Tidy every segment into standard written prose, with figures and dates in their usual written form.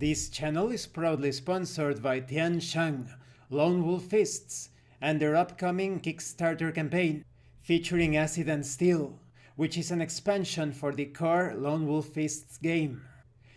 This channel is proudly sponsored by Tian Shang, Lone Wolf Fists, and their upcoming Kickstarter campaign, featuring Acid and Steel, which is an expansion for the core Lone Wolf Fists game.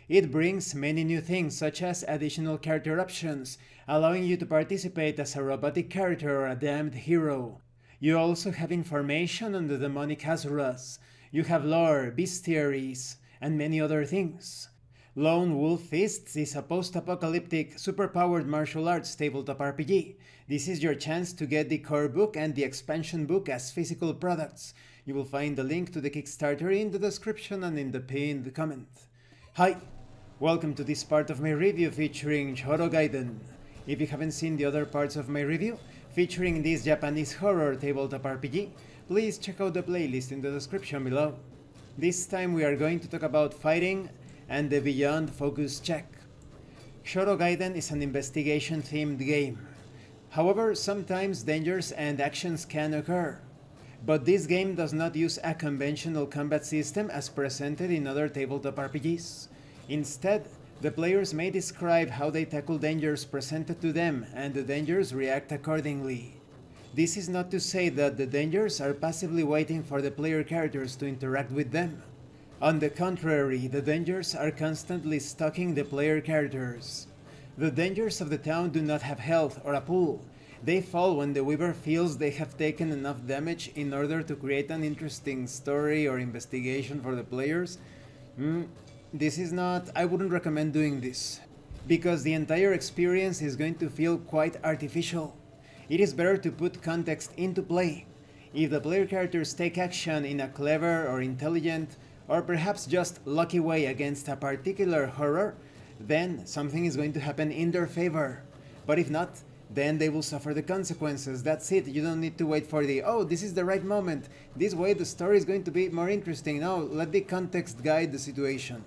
It brings many new things such as additional character options, allowing you to participate as a robotic character or a damned hero. You also have information on the demonic Asuras, you have lore, bestiaries, and many other things. Lone Wolf Fists is a post-apocalyptic, super-powered martial arts tabletop RPG. This is your chance to get the core book and the expansion book as physical products. You will find the link to the Kickstarter in the description and in the pinned comment. Hi! Welcome to this part of my review featuring Chorogaiden. If you haven't seen the other parts of my review, featuring this Japanese horror tabletop RPG, please check out the playlist in the description below. This time we are going to talk about fighting and the Beyond Focus Check. Chorogaiden is an investigation-themed game. However, sometimes dangers and actions can occur. But this game does not use a conventional combat system as presented in other tabletop RPGs. Instead, the players may describe how they tackle dangers presented to them, and the dangers react accordingly. This is not to say that the dangers are passively waiting for the player characters to interact with them. On the contrary, the dangers are constantly stalking the player characters. The dangers of the town do not have health or a pool. They fall when the Weaver feels they have taken enough damage in order to create an interesting story or investigation for the players. I wouldn't recommend doing this, because the entire experience is going to feel quite artificial. It is better to put context into play. If the player characters take action in a clever or intelligent, or perhaps just lucky way against a particular horror, then something is going to happen in their favor. But if not, then they will suffer the consequences. That's it. You don't need to wait for this is the right moment. This way the story is going to be more interesting. No, let the context guide the situation.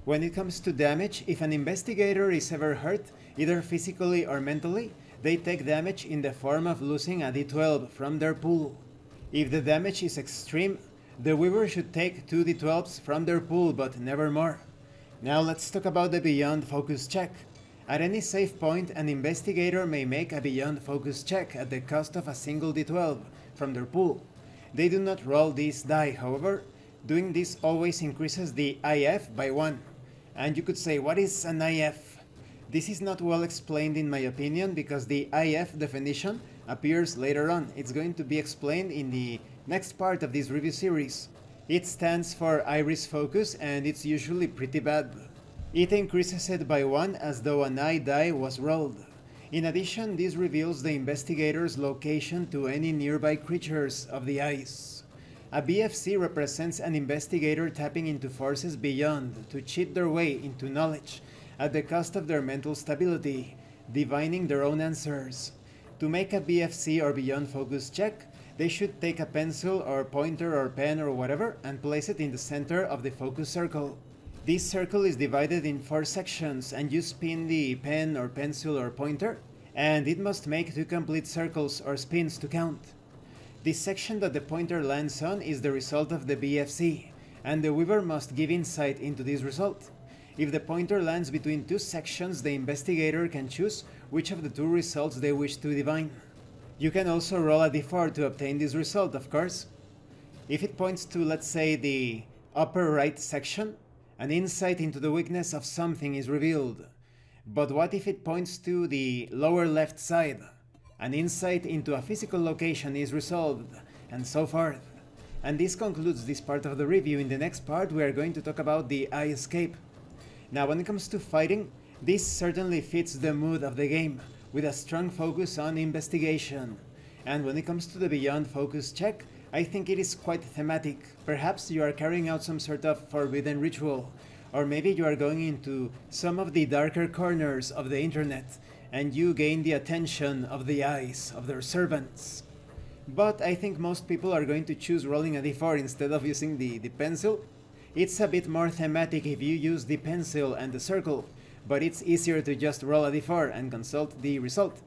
When it comes to damage, if an investigator is ever hurt, either physically or mentally, they take damage in the form of losing a d12 from their pool. If the damage is extreme, the Weaver should take 2 d12s from their pool, but never more. Now let's talk about the Beyond Focus Check. At any save point, an investigator may make a Beyond Focus Check at the cost of a single d12 from their pool. They do not roll this die, however. Doing this always increases the IF by 1. And you could say, what is an IF? This is not well explained in my opinion, because the IF definition appears later on. It's going to be explained in the next part of this review series. It stands for Iris Focus, and it's usually pretty bad. It increases it by 1 as though an eye die was rolled. In addition, this reveals the investigator's location to any nearby creatures of the eyes. A BFC represents an investigator tapping into forces beyond to cheat their way into knowledge at the cost of their mental stability, divining their own answers. To make a BFC or Beyond Focus check, they should take a pencil or pointer or pen or whatever and place it in the center of the focus circle. This circle is divided in 4 sections, and you spin the pen or pencil or pointer, and it must make 2 complete circles or spins to count. The section that the pointer lands on is the result of the BFC, and the Weaver must give insight into this result. If the pointer lands between 2 sections, the investigator can choose which of the 2 results they wish to divine. You can also roll a d4 to obtain this result, of course. If it points to, let's say, the upper right section, an insight into the weakness of something is revealed. But what if it points to the lower left side? An insight into a physical location is resolved, and so forth. And this concludes this part of the review. In the next part, we are going to talk about the eye escape. Now, when it comes to fighting, this certainly fits the mood of the game, with a strong focus on investigation. And when it comes to the Beyond Focus Check, I think it is quite thematic. Perhaps you are carrying out some sort of forbidden ritual, or maybe you are going into some of the darker corners of the internet, and you gain the attention of the eyes of their servants. But I think most people are going to choose rolling a d4 instead of using the pencil. It's a bit more thematic if you use the pencil and the circle, but it's easier to just roll a d4 and consult the result.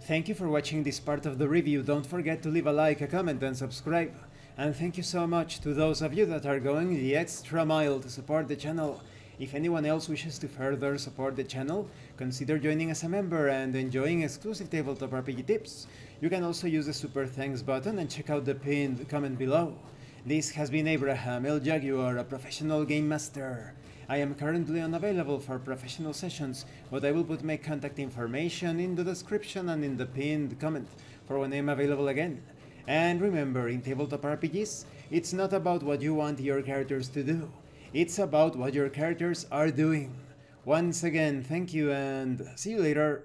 Thank you for watching this part of the review. Don't forget to leave a like, a comment, and subscribe. And thank you so much to those of you that are going the extra mile to support the channel. If anyone else wishes to further support the channel, consider joining as a member and enjoying exclusive tabletop RPG tips. You can also use the super thanks button and check out the pinned comment below. This has been Abraham El Jaguar, a professional game master. I am currently unavailable for professional sessions, but I will put my contact information in the description and in the pinned comment for when I am available again. And remember, in tabletop RPGs, it's not about what you want your characters to do. It's about what your characters are doing. Once again, thank you and see you later.